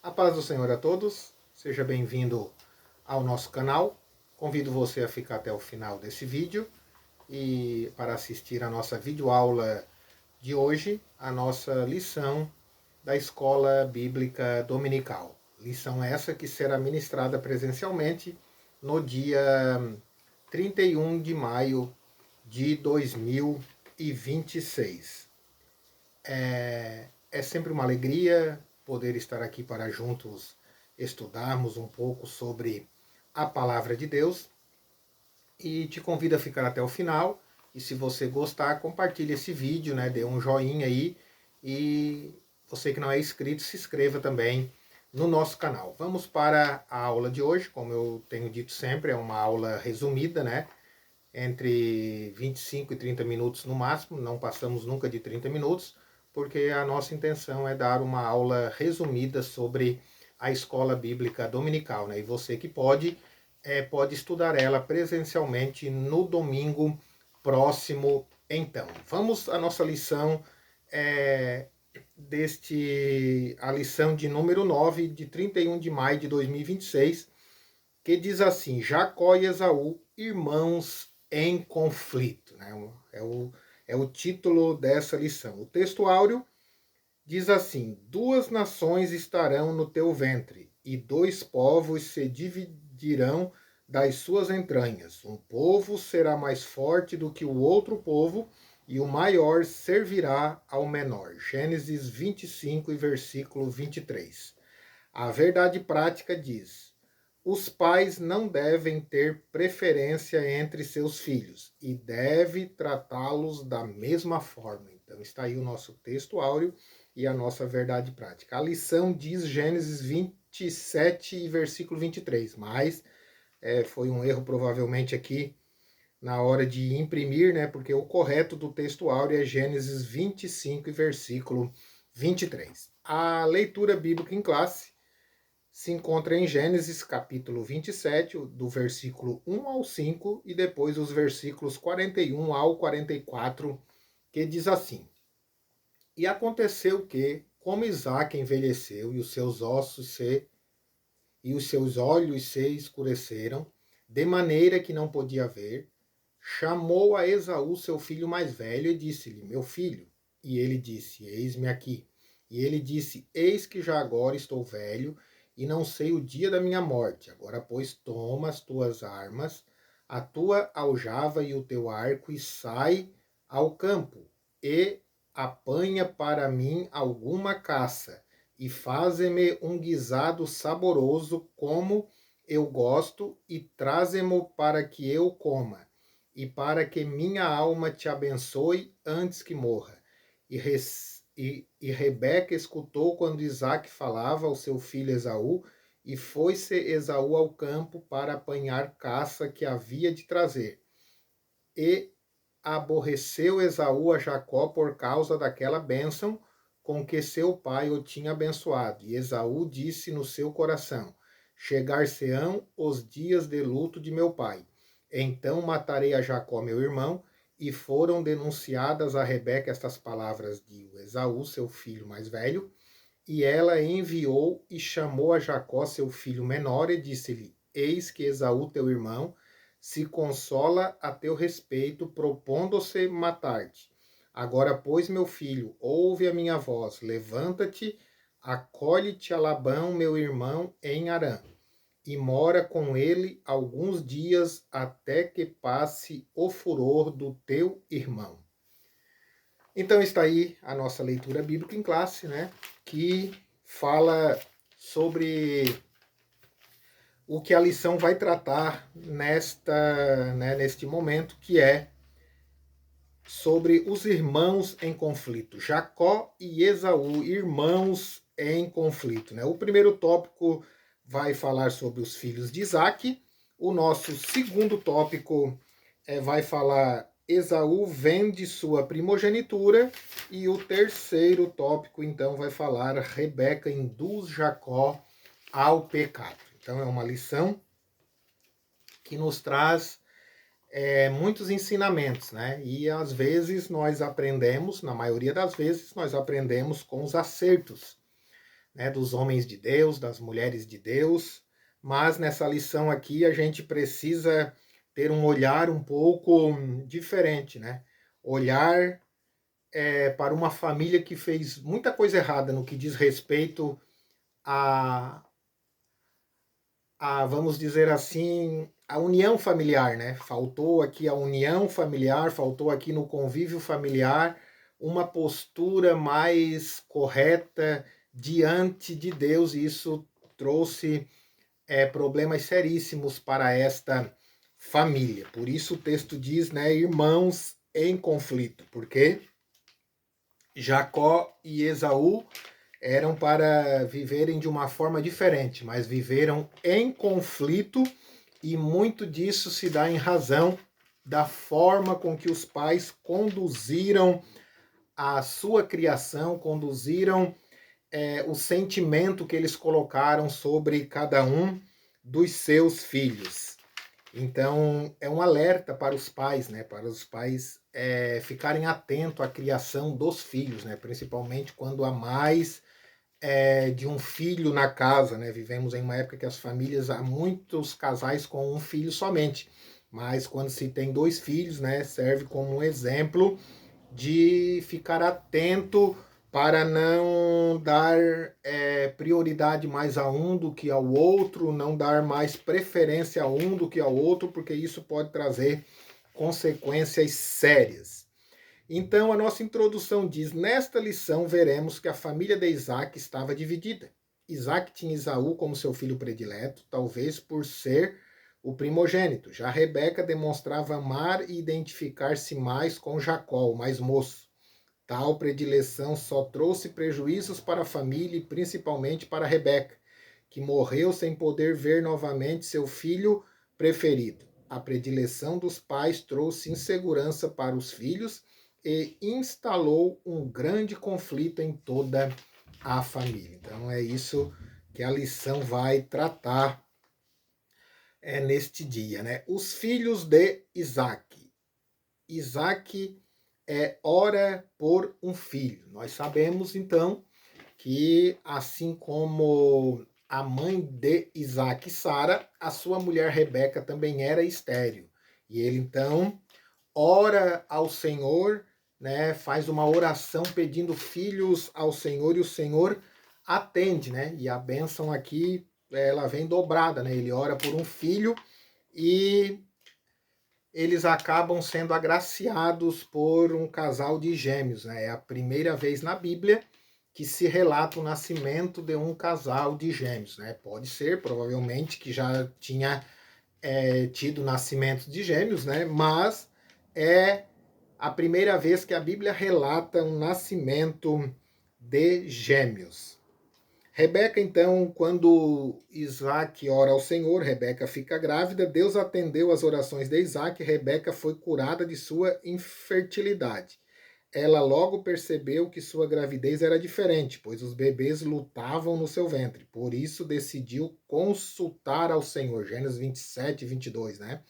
A paz do Senhor a todos, seja bem-vindo ao nosso canal. Convido você a ficar até o final desse vídeo e para assistir a nossa videoaula de hoje, a nossa lição da Escola Bíblica Dominical. Lição essa que será ministrada presencialmente no dia 31 de maio de 2026. É sempre uma alegria poder estar aqui para juntos estudarmos um pouco sobre a palavra de Deus e te convido a ficar até o final. E se você gostar, compartilhe esse vídeo, né? Dê um joinha aí e você que não é inscrito, se inscreva também no nosso canal. Vamos para a aula de hoje, como eu tenho dito sempre, é uma aula resumida, né? Entre 25 e 30 minutos no máximo, não passamos nunca de 30 minutos, porque a nossa intenção é dar uma aula resumida sobre a escola bíblica dominical, né? E você que pode estudar ela presencialmente no domingo próximo. Então, vamos à nossa lição, a lição de número 9, de 31 de maio de 2026, que diz assim: Jacó e Esaú, irmãos em conflito. Né? É o título dessa lição. O texto áureo diz assim: duas nações estarão no teu ventre, e dois povos se dividirão das suas entranhas. Um povo será mais forte do que o outro povo, e o maior servirá ao menor. Gênesis 25 e versículo 23. A verdade prática diz: os pais não devem ter preferência entre seus filhos e deve tratá-los da mesma forma. Então está aí o nosso texto áureo e a nossa verdade prática. A lição diz Gênesis 27 e versículo 23, mas foi um erro provavelmente aqui na hora de imprimir, né? Porque o correto do texto áureo é Gênesis 25 e versículo 23. A leitura bíblica em classe se encontra em Gênesis capítulo 27, do versículo 1 ao 5, e depois os versículos 41 ao 44, que diz assim: E aconteceu que, como Isaque envelheceu e os seus olhos se escureceram, de maneira que não podia ver, chamou a Esaú, seu filho mais velho, e disse-lhe: Meu filho. E ele disse: Eis-me aqui. E ele disse: Eis que já agora estou velho, e não sei o dia da minha morte. Agora, pois, toma as tuas armas, a tua aljava e o teu arco, e sai ao campo, e apanha para mim alguma caça, e faze-me um guisado saboroso, como eu gosto, e traze-mo para que eu coma e para que minha alma te abençoe antes que morra. E Rebeca escutou quando Isaque falava ao seu filho Esaú, e foi-se Esaú ao campo para apanhar caça que havia de trazer. E aborreceu Esaú a Jacó por causa daquela bênção com que seu pai o tinha abençoado. E Esaú disse no seu coração: chegar-se-ão os dias de luto de meu pai. Então matarei a Jacó, meu irmão. E foram denunciadas a Rebeca estas palavras de Esaú, seu filho mais velho. E ela enviou e chamou a Jacó, seu filho menor, e disse-lhe: Eis que Esaú, teu irmão, se consola a teu respeito, propondo-se matar-te. Agora, pois, meu filho, ouve a minha voz, levanta-te, acolhe-te a Labão, meu irmão, em Harã, e mora com ele alguns dias até que passe o furor do teu irmão. Então está aí a nossa leitura bíblica em classe, né? Que fala sobre o que a lição vai tratar neste momento, que é sobre os irmãos em conflito. Jacó e Esaú, irmãos em conflito. Né? O primeiro tópico vai falar sobre os filhos de Isaque. O nosso segundo tópico vai falar Esaú vende sua primogenitura. E o terceiro tópico, então, vai falar Rebeca induz Jacó ao pecado. Então, é uma lição que nos traz muitos ensinamentos, né? E às vezes nós aprendemos, na maioria das vezes, nós aprendemos com os acertos, né, dos homens de Deus, das mulheres de Deus, mas nessa lição aqui a gente precisa ter um olhar um pouco diferente, né? Olhar para uma família que fez muita coisa errada no que diz respeito a, vamos dizer assim, a união familiar, né? Faltou aqui a união familiar, faltou aqui no convívio familiar uma postura mais correta diante de Deus, e isso trouxe problemas seríssimos para esta família. Por isso o texto diz, né, irmãos em conflito, porque Jacó e Esaú eram para viverem de uma forma diferente, mas viveram em conflito, e muito disso se dá em razão da forma com que os pais conduziram a sua criação, conduziram o sentimento que eles colocaram sobre cada um dos seus filhos. Então, é um alerta para os pais, né? Para os pais ficarem atentos à criação dos filhos, né? Principalmente quando há mais de um filho na casa, né? Vivemos em uma época que as famílias, há muitos casais com um filho somente, mas quando se tem dois filhos, né? Serve como um exemplo de ficar atento para não dar prioridade mais a um do que ao outro, não dar mais preferência a um do que ao outro, porque isso pode trazer consequências sérias. Então, a nossa introdução diz: nesta lição veremos que a família de Isaac estava dividida. Isaac tinha Esaú como seu filho predileto, talvez por ser o primogênito. Já Rebeca demonstrava amar e identificar-se mais com Jacó, o mais moço. Tal predileção só trouxe prejuízos para a família e principalmente para Rebeca, que morreu sem poder ver novamente seu filho preferido. A predileção dos pais trouxe insegurança para os filhos e instalou um grande conflito em toda a família. Então é isso que a lição vai tratar neste dia, né? Os filhos de Isaac. Isaac ora por um filho. Nós sabemos então que, assim como a mãe de Isaac, Sara, a sua mulher Rebeca também era estéril. E ele então ora ao Senhor, né, faz uma oração pedindo filhos ao Senhor, e o Senhor atende, né? E a bênção aqui ela vem dobrada, né? Ele ora por um filho e eles acabam sendo agraciados por um casal de gêmeos, né? É a primeira vez na Bíblia que se relata o nascimento de um casal de gêmeos, né? Pode ser, provavelmente, que já tinha tido nascimento de gêmeos, né? Mas é a primeira vez que a Bíblia relata um nascimento de gêmeos. Rebeca, então, quando Isaac ora ao Senhor, Rebeca fica grávida, Deus atendeu às orações de Isaac, Rebeca foi curada de sua infertilidade. Ela logo percebeu que sua gravidez era diferente, pois os bebês lutavam no seu ventre. Por isso decidiu consultar ao Senhor. Gênesis 27, 22, né?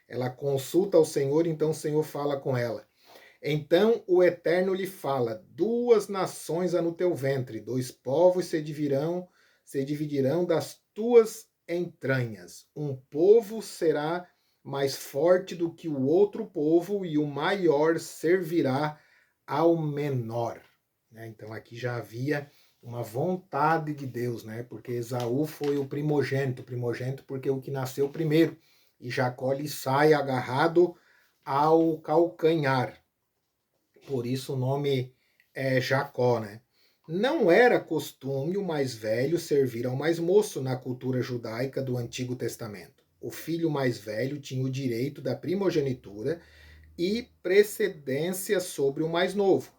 Ela consulta ao Senhor, então o Senhor fala com ela. Então o Eterno lhe fala: duas nações há no teu ventre, dois povos se dividirão das tuas entranhas. Um povo será mais forte do que o outro povo, e o maior servirá ao menor. Então aqui já havia uma vontade de Deus, né? Porque Esaú foi o primogênito porque o que nasceu primeiro, e Jacó lhe sai agarrado ao calcanhar. Por isso o nome é Jacó, né? Não era costume o mais velho servir ao mais moço na cultura judaica do Antigo Testamento. O filho mais velho tinha o direito da primogenitura e precedência sobre o mais novo.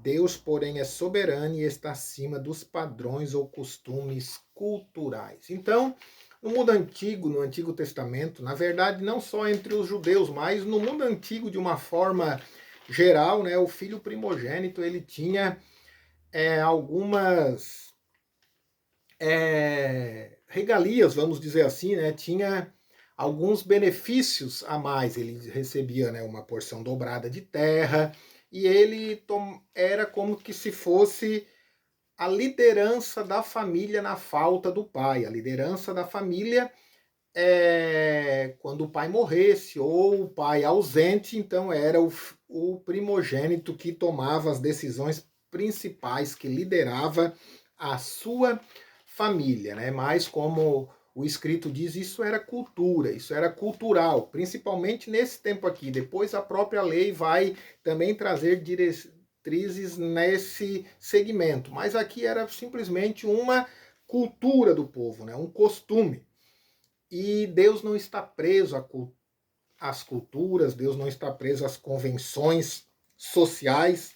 Deus, porém, é soberano e está acima dos padrões ou costumes culturais. Então, no mundo antigo, no Antigo Testamento, na verdade, não só entre os judeus, mas no mundo antigo, de uma forma geral, né, o filho primogênito ele tinha algumas regalias, vamos dizer assim, né, tinha alguns benefícios a mais. Ele recebia, né, uma porção dobrada de terra, e ele era como que se fosse a liderança da família na falta do pai. A liderança da família quando o pai morresse ou o pai ausente, então era o primogênito que tomava as decisões principais, que liderava a sua família, né? Mas como o escrito diz, isso era cultura, isso era cultural, principalmente nesse tempo aqui. Depois a própria lei vai também trazer diretrizes nesse segmento, mas aqui era simplesmente uma cultura do povo, né? Um costume. E Deus não está preso às culturas, Deus não está preso às convenções sociais.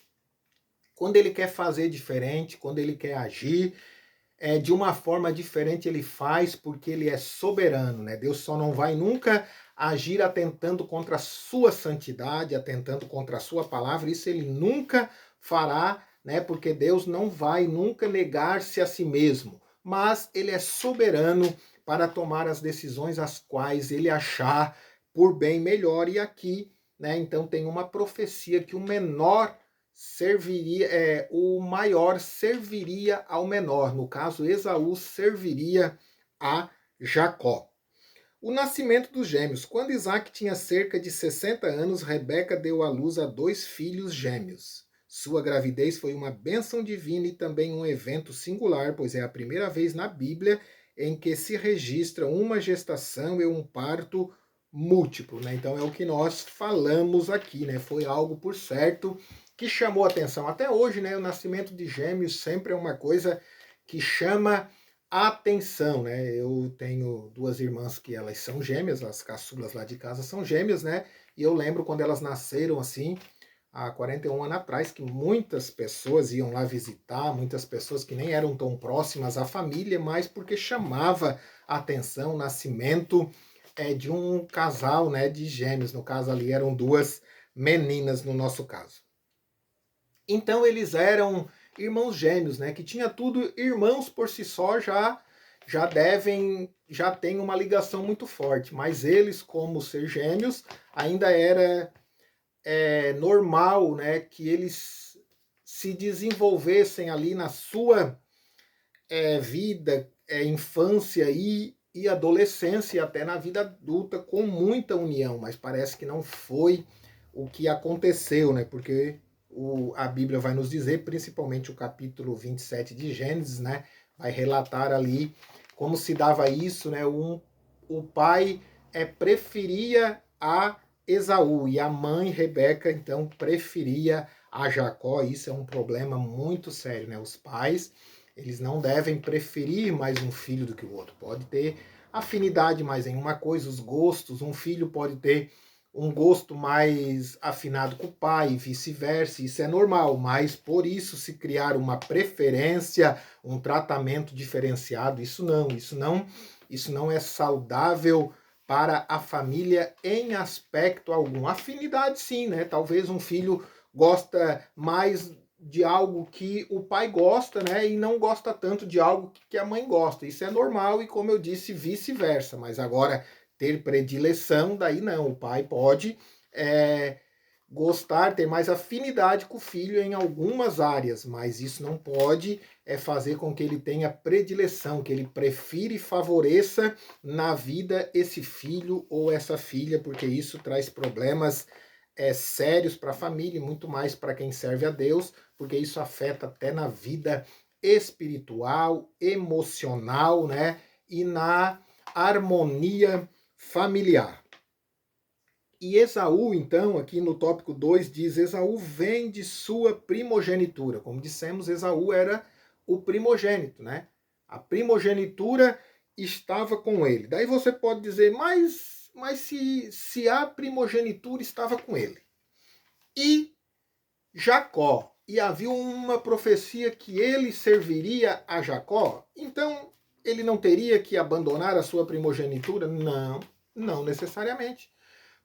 Quando ele quer fazer diferente, quando ele quer agir de uma forma diferente, ele faz porque ele é soberano, né? Deus só não vai nunca agir atentando contra a sua santidade, atentando contra a sua palavra. Isso ele nunca fará, né? Porque Deus não vai nunca negar-se a si mesmo, mas ele é soberano para tomar as decisões as quais ele achar por bem melhor. E aqui, né, então tem uma profecia que o menor serviria, o maior serviria ao menor. No caso, Esaú serviria a Jacó. O nascimento dos gêmeos. Quando Isaac tinha cerca de 60 anos, Rebeca deu à luz a 2 filhos gêmeos. Sua gravidez foi uma bênção divina e também um evento singular, pois é a primeira vez na Bíblia em que se registra uma gestação e um parto múltiplo, né? Então é o que nós falamos aqui, né? Foi algo, por certo, que chamou atenção. Até hoje, né? O nascimento de gêmeos sempre é uma coisa que chama atenção, né? Eu tenho 2 irmãs que elas são gêmeas, as caçulas lá de casa são gêmeas, né? E eu lembro quando elas nasceram assim, há 41 anos atrás, que muitas pessoas iam lá visitar, muitas pessoas que nem eram tão próximas à família, mas porque chamava a atenção o nascimento de um casal, né, de gêmeos. No caso ali eram 2 meninas no nosso caso. Então eles eram irmãos gêmeos, né, que tinha tudo, irmãos por si só já tem uma ligação muito forte, mas eles, como ser gêmeos, ainda era normal, né, que eles se desenvolvessem ali na sua vida, infância e adolescência, e até na vida adulta, com muita união, mas parece que não foi o que aconteceu, né, porque a Bíblia vai nos dizer, principalmente o capítulo 27 de Gênesis, né, vai relatar ali como se dava isso, né, o pai preferia a Esaú e a mãe Rebeca então preferia a Jacó. Isso é um problema muito sério, né? Os pais, eles não devem preferir mais um filho do que o outro. Pode ter afinidade mais em uma coisa, os gostos, um filho pode ter um gosto mais afinado com o pai e vice-versa, isso é normal, mas por isso se criar uma preferência, um tratamento diferenciado, isso não é saudável para a família em aspecto algum. Afinidade sim, né? Talvez um filho gosta mais de algo que o pai gosta, né? E não gosta tanto de algo que a mãe gosta. Isso é normal e, como eu disse, vice-versa. Mas agora, ter predileção, daí não. O pai pode gostar, ter mais afinidade com o filho em algumas áreas, mas isso não pode fazer com que ele tenha predileção, que ele prefira e favoreça na vida esse filho ou essa filha, porque isso traz problemas sérios para a família e muito mais para quem serve a Deus, porque isso afeta até na vida espiritual, emocional, né? E na harmonia familiar. E Esaú, então, aqui no tópico 2, diz: Esaú vem de sua primogenitura. Como dissemos, Esaú era o primogênito, né? A primogenitura estava com ele. Daí você pode dizer, mas se a primogenitura estava com ele e Jacó, e havia uma profecia que ele serviria a Jacó, então ele não teria que abandonar a sua primogenitura? Não, não necessariamente.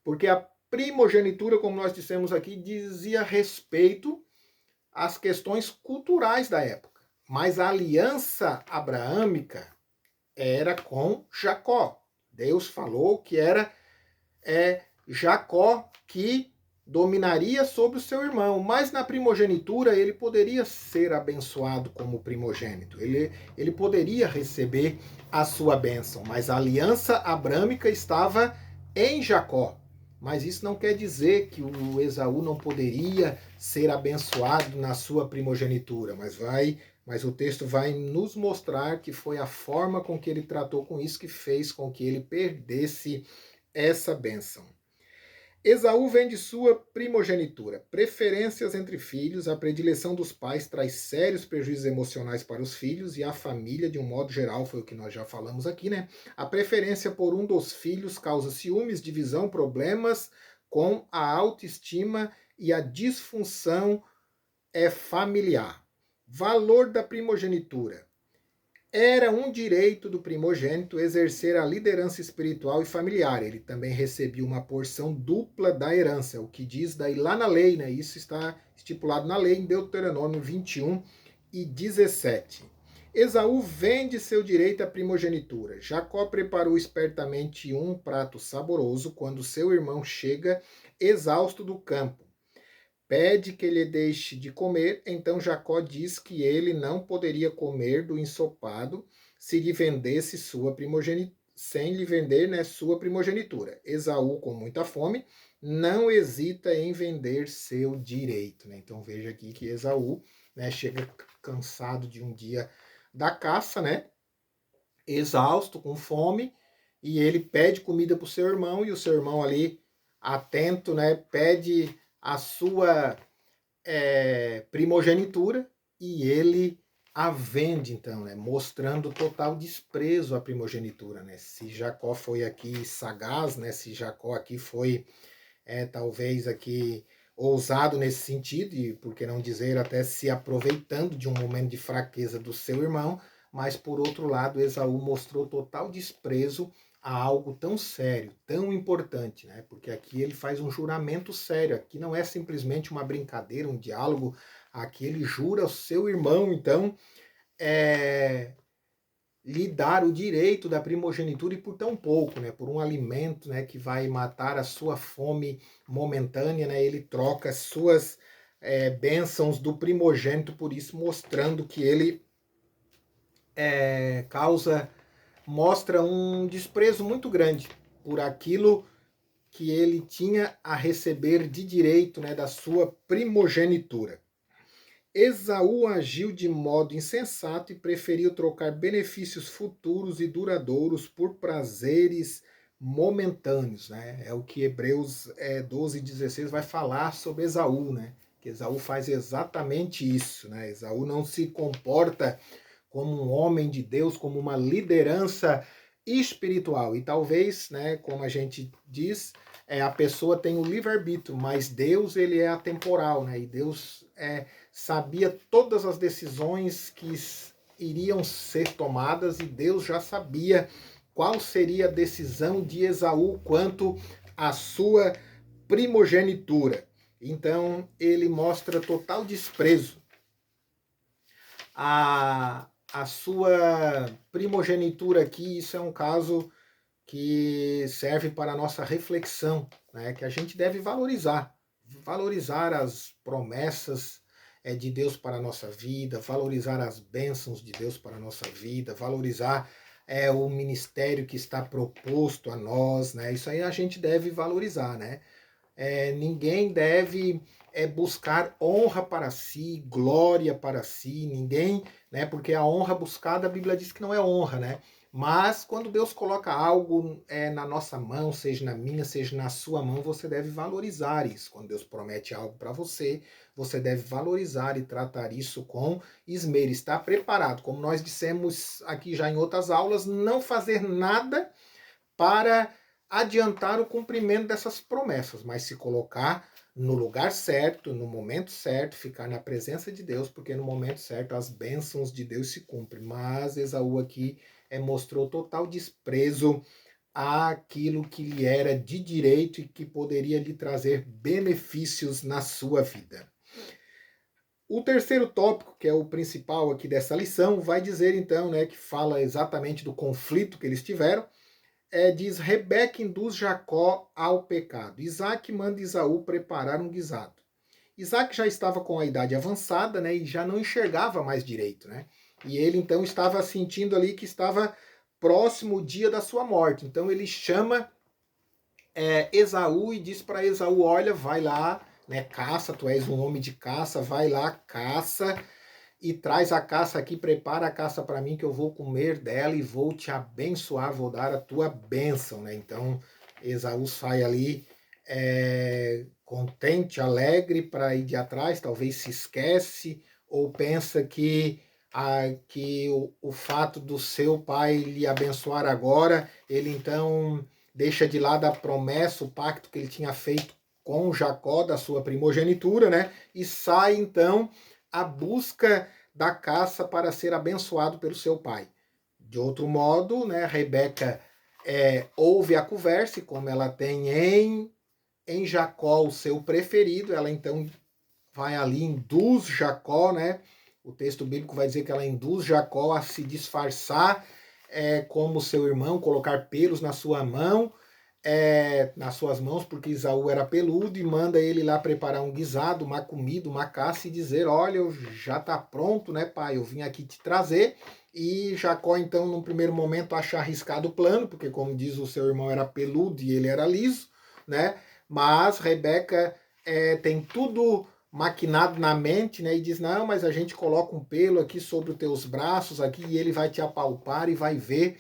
Porque a primogenitura, como nós dissemos aqui, dizia respeito às questões culturais da época. Mas a aliança abraâmica era com Jacó. Deus falou que era Jacó que dominaria sobre o seu irmão, mas na primogenitura ele poderia ser abençoado como primogênito, ele poderia receber a sua bênção, mas a aliança abrâmica estava em Jacó. Mas isso não quer dizer que o Esaú não poderia ser abençoado na sua primogenitura, mas o texto vai nos mostrar que foi a forma com que ele tratou com isso que fez com que ele perdesse essa bênção. Esaú vem de sua primogenitura. Preferências entre filhos, a predileção dos pais traz sérios prejuízos emocionais para os filhos e a família, de um modo geral, foi o que nós já falamos aqui, né? A preferência por um dos filhos causa ciúmes, divisão, problemas com a autoestima e a disfunção familiar. Valor da primogenitura. Era um direito do primogênito exercer a liderança espiritual e familiar. Ele também recebia uma porção dupla da herança, o que diz daí lá na lei, né? Isso está estipulado na lei em Deuteronômio 21 e 17. Esaú vende seu direito à primogenitura. Jacó preparou espertamente um prato saboroso quando seu irmão chega exausto do campo. Pede que ele deixe de comer, então Jacó diz que ele não poderia comer do ensopado se lhe vendesse sua primogenitura, sem lhe vender, né, sua primogenitura. Esaú, com muita fome, não hesita em vender seu direito, né? Então veja aqui que Esaú, né, chega cansado de um dia da caça, né, exausto, com fome, e ele pede comida para o seu irmão, e o seu irmão ali, atento, né, pede a sua primogenitura e ele a vende, então, né, mostrando total desprezo à primogenitura, né? Se Jacó foi aqui sagaz, né, se Jacó aqui foi talvez aqui ousado nesse sentido, e por que não dizer até se aproveitando de um momento de fraqueza do seu irmão, mas por outro lado Esaú mostrou total desprezo a algo tão sério, tão importante, né? Porque aqui ele faz um juramento sério, aqui não é simplesmente uma brincadeira, um diálogo, aqui ele jura ao seu irmão, então, lhe dar o direito da primogenitura e por tão pouco, né? Por um alimento, né, que vai matar a sua fome momentânea, né? Ele troca as suas bênçãos do primogênito, por isso mostrando que ele mostra um desprezo muito grande por aquilo que ele tinha a receber de direito, né, da sua primogenitura. Esaú agiu de modo insensato e preferiu trocar benefícios futuros e duradouros por prazeres momentâneos, né? É o que Hebreus 12:16 vai falar sobre Esaú, né? Que Esaú faz exatamente isso, né? Esaú não se comporta como um homem de Deus, como uma liderança espiritual. E talvez, né, como a gente diz, a pessoa tem o livre-arbítrio, mas Deus ele é atemporal, né? E Deus sabia todas as decisões que iriam ser tomadas e Deus já sabia qual seria a decisão de Esaú quanto à sua primogenitura. Então ele mostra total desprezo a sua primogenitura aqui. Isso é um caso que serve para a nossa reflexão, né? Que a gente deve valorizar as promessas de Deus para a nossa vida, valorizar as bênçãos de Deus para a nossa vida, valorizar o ministério que está proposto a nós, né? Isso aí a gente deve valorizar, né? Ninguém deve buscar honra para si, glória para si, ninguém, né? Porque a honra buscada, a Bíblia diz que não é honra, né? Mas quando Deus coloca algo na nossa mão, seja na minha, seja na sua mão, você deve valorizar isso. Quando Deus promete algo para você, você deve valorizar e tratar isso com esmero, estar preparado. Como nós dissemos aqui já em outras aulas, não fazer nada para adiantar o cumprimento dessas promessas, mas se colocar no lugar certo, no momento certo, ficar na presença de Deus, porque no momento certo as bênçãos de Deus se cumprem. Mas Esaú aqui mostrou total desprezo àquilo que lhe era de direito e que poderia lhe trazer benefícios na sua vida. O terceiro tópico, que é o principal aqui dessa lição, vai dizer então, né, que fala exatamente do conflito que eles tiveram. diz, Rebeca induz Jacó ao pecado. Isaac manda Esaú preparar um guisado. Isaac já estava com a idade avançada, né, e já não enxergava mais direito, né? E ele então estava sentindo ali que estava próximo o dia da sua morte. Então ele chama Esaú e diz para Esaú, olha, vai lá, né, caça, tu és um homem de caça, vai lá, caça, e traz a caça aqui, prepara a caça para mim que eu vou comer dela e vou te abençoar, vou dar a tua bênção, né? Então Esaú sai ali contente, alegre para ir de atrás, talvez se esquece ou pensa que o fato do seu pai lhe abençoar agora, ele então deixa de lado a promessa, o pacto que ele tinha feito com Jacó, da sua primogenitura, né? E sai então à busca da caça para ser abençoado pelo seu pai. De outro modo, né, Rebeca ouve a conversa, e como ela tem em Jacó o seu preferido, ela então vai ali, induz Jacó, né? O texto bíblico vai dizer que ela induz Jacó a se disfarçar como seu irmão, colocar pelos na sua mão, nas suas mãos, porque Esaú era peludo, e manda ele lá preparar um guisado, uma comida, uma caça, e dizer, olha, já está pronto, né, pai, eu vim aqui te trazer. E Jacó, então, num primeiro momento, acha arriscado o plano, porque, como diz, o seu irmão era peludo e ele era liso, né, mas Rebeca tem tudo maquinado na mente, né, e diz, não, mas a gente coloca um pelo aqui sobre os teus braços, aqui, e ele vai te apalpar e vai ver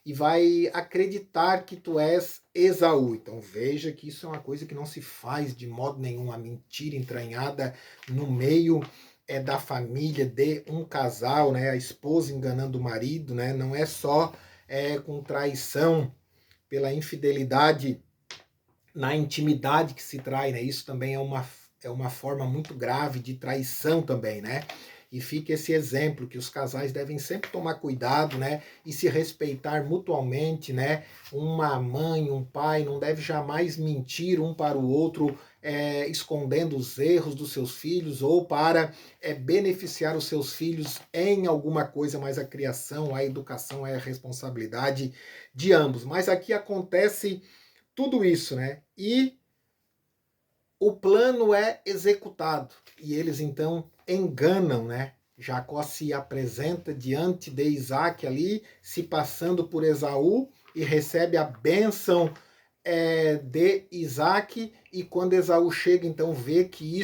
e vai acreditar que tu és Esaú. Então veja que isso é uma coisa que não se faz de modo nenhum, a mentira entranhada no meio da família de um casal, né? A esposa enganando o marido, né? Não é só com traição pela infidelidade na intimidade que se trai, né? Isso também é uma forma muito grave de traição também, né? E fica esse exemplo que os casais devem sempre tomar cuidado, né? E se respeitar mutuamente, né? Uma mãe, um pai não deve jamais mentir um para o outro, escondendo os erros dos seus filhos ou para beneficiar os seus filhos em alguma coisa, mas a criação, a educação é a responsabilidade de ambos. Mas aqui acontece tudo isso, né? E o plano é executado e eles então enganam, né? Jacó se apresenta diante de Isaac ali, se passando por Esaú, e recebe a bênção de Isaac, e quando Esaú chega, então vê que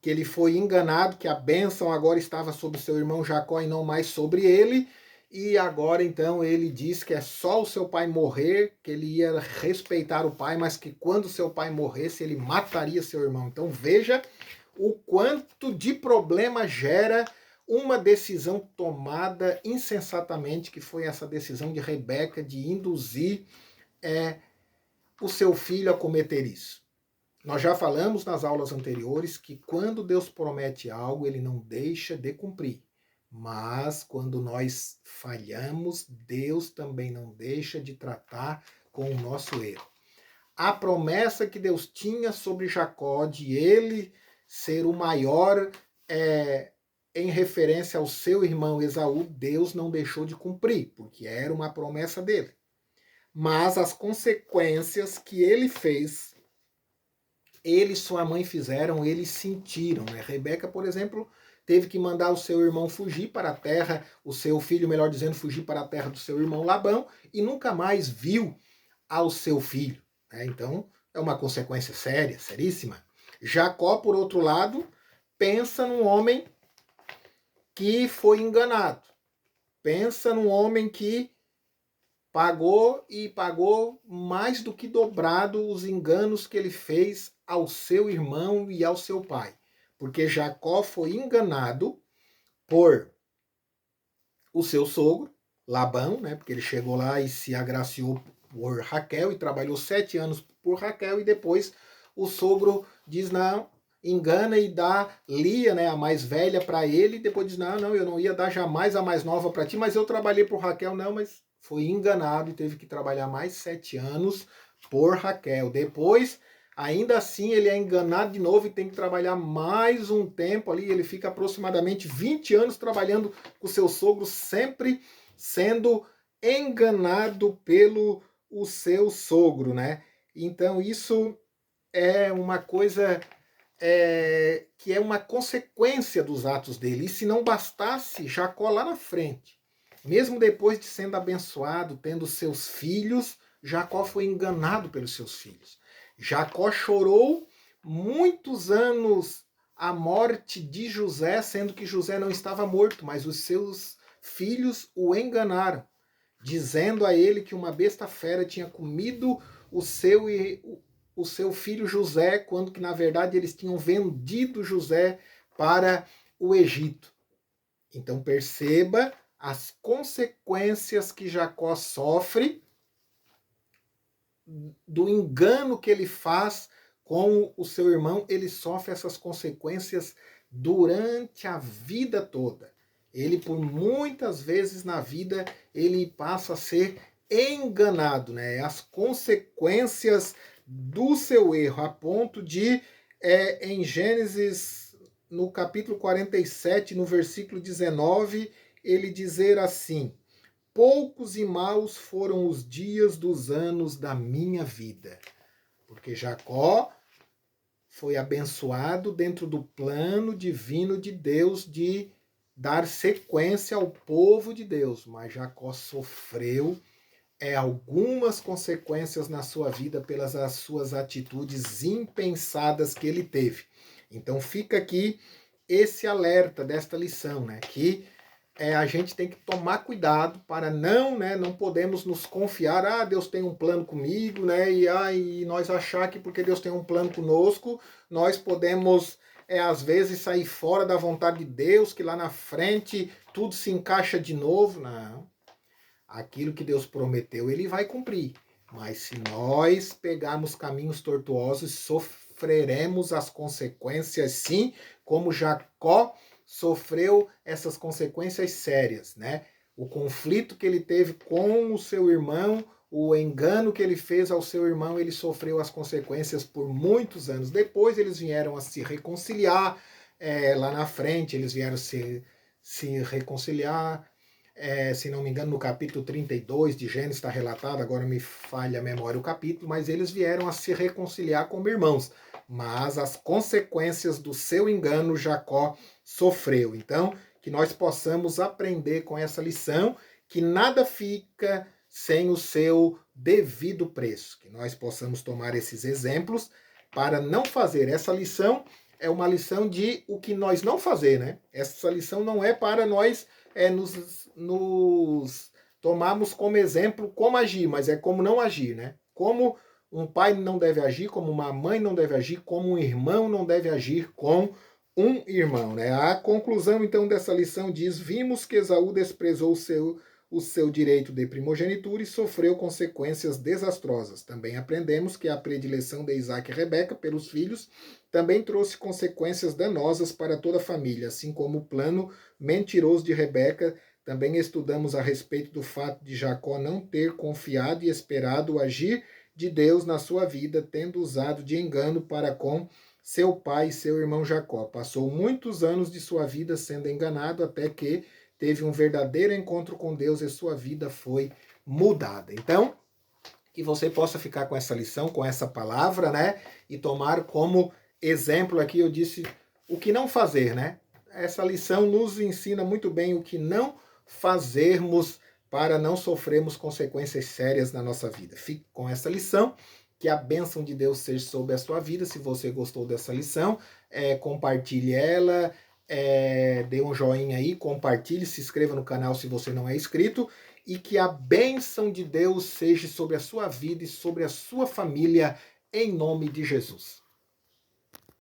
ele foi enganado, que a bênção agora estava sobre seu irmão Jacó e não mais sobre ele, e agora então ele diz que é só o seu pai morrer, que ele ia respeitar o pai, mas que quando seu pai morresse ele mataria seu irmão. Então veja o quanto de problema gera uma decisão tomada insensatamente, que foi essa decisão de Rebeca de induzir o seu filho a cometer isso. Nós já falamos nas aulas anteriores que quando Deus promete algo, ele não deixa de cumprir. Mas quando nós falhamos, Deus também não deixa de tratar com o nosso erro. A promessa que Deus tinha sobre Jacó de ele ser o maior em referência ao seu irmão Esaú, Deus não deixou de cumprir, porque era uma promessa dele. Mas as consequências que ele fez, ele e sua mãe fizeram, eles sentiram, né? Rebeca, por exemplo, teve que mandar o seu irmão fugir para a terra, o seu filho, melhor dizendo, fugir para a terra do seu irmão Labão, e nunca mais viu ao seu filho, né? Então, é uma consequência séria, seríssima. Jacó, por outro lado, pensa num homem que foi enganado. Pensa num homem que pagou e pagou mais do que dobrado os enganos que ele fez ao seu irmão e ao seu pai. Porque Jacó foi enganado por o seu sogro, Labão, né? Porque ele chegou lá e se agraciou por Raquel e trabalhou 7 anos por Raquel, e depois o sogro diz, não, engana e dá Lia, né, a mais velha, para ele, e depois diz, não, eu não ia dar jamais a mais nova para ti, mas eu trabalhei por Raquel. Não, mas foi enganado e teve que trabalhar mais 7 anos por Raquel. Depois, ainda assim, ele é enganado de novo e tem que trabalhar mais um tempo ali. Ele fica aproximadamente 20 anos trabalhando com seu sogro, sempre sendo enganado pelo o seu sogro, né? Então isso é uma coisa que é uma consequência dos atos dele. E se não bastasse, Jacó lá na frente, mesmo depois de sendo abençoado, tendo seus filhos, Jacó foi enganado pelos seus filhos. Jacó chorou muitos anos a morte de José, sendo que José não estava morto, mas os seus filhos o enganaram, dizendo a ele que uma besta fera tinha comido o seu filho José, quando que na verdade eles tinham vendido José para o Egito. Então perceba as consequências que Jacó sofre do engano que ele faz com o seu irmão. Ele sofre essas consequências durante a vida toda. Ele, por muitas vezes na vida, ele passa a ser enganado, né? As consequências do seu erro, a ponto de, em Gênesis, no capítulo 47, no versículo 19, ele dizer assim: poucos e maus foram os dias dos anos da minha vida. Porque Jacó foi abençoado dentro do plano divino de Deus de dar sequência ao povo de Deus, mas Jacó sofreu algumas consequências na sua vida pelas suas atitudes impensadas que ele teve. Então fica aqui esse alerta desta lição, né? Que a gente tem que tomar cuidado para não podemos nos confiar, Deus tem um plano comigo, né? E nós achar que porque Deus tem um plano conosco, nós podemos às vezes sair fora da vontade de Deus, que lá na frente tudo se encaixa de novo. Não. Aquilo que Deus prometeu, ele vai cumprir. Mas se nós pegarmos caminhos tortuosos, sofreremos as consequências, sim, como Jacó sofreu essas consequências sérias, né? O conflito que ele teve com o seu irmão, o engano que ele fez ao seu irmão, ele sofreu as consequências por muitos anos. Depois eles vieram a se reconciliar, lá na frente eles vieram se reconciliar. Se não me engano, no capítulo 32 de Gênesis está relatado, agora me falha a memória o capítulo, mas eles vieram a se reconciliar como irmãos. Mas as consequências do seu engano Jacó sofreu. Então, que nós possamos aprender com essa lição, que nada fica sem o seu devido preço. Que nós possamos tomar esses exemplos para não fazer. Essa lição é uma lição de o que nós não fazer, né? Essa lição não é para nós nos tomarmos como exemplo como agir, mas é como não agir, né? Como um pai não deve agir, como uma mãe não deve agir, como um irmão não deve agir com um irmão, né? A conclusão, então, dessa lição diz: vimos que Esaú desprezou o seu direito de primogenitura e sofreu consequências desastrosas. Também aprendemos que a predileção de Isaac e Rebeca pelos filhos também trouxe consequências danosas para toda a família, assim como o plano mentiroso de Rebeca. Também estudamos a respeito do fato de Jacó não ter confiado e esperado o agir de Deus na sua vida, tendo usado de engano para com seu pai e seu irmão Jacó. Passou muitos anos de sua vida sendo enganado até que teve um verdadeiro encontro com Deus e sua vida foi mudada. Então, que você possa ficar com essa lição, com essa palavra, né? E tomar como exemplo aqui, eu disse, o que não fazer, né? Essa lição nos ensina muito bem o que não fazermos para não sofrermos consequências sérias na nossa vida. Fique com essa lição, que a bênção de Deus seja sobre a sua vida. Se você gostou dessa lição, compartilhe ela, dê um joinha aí, compartilhe, se inscreva no canal se você não é inscrito, e que a bênção de Deus seja sobre a sua vida e sobre a sua família, em nome de Jesus.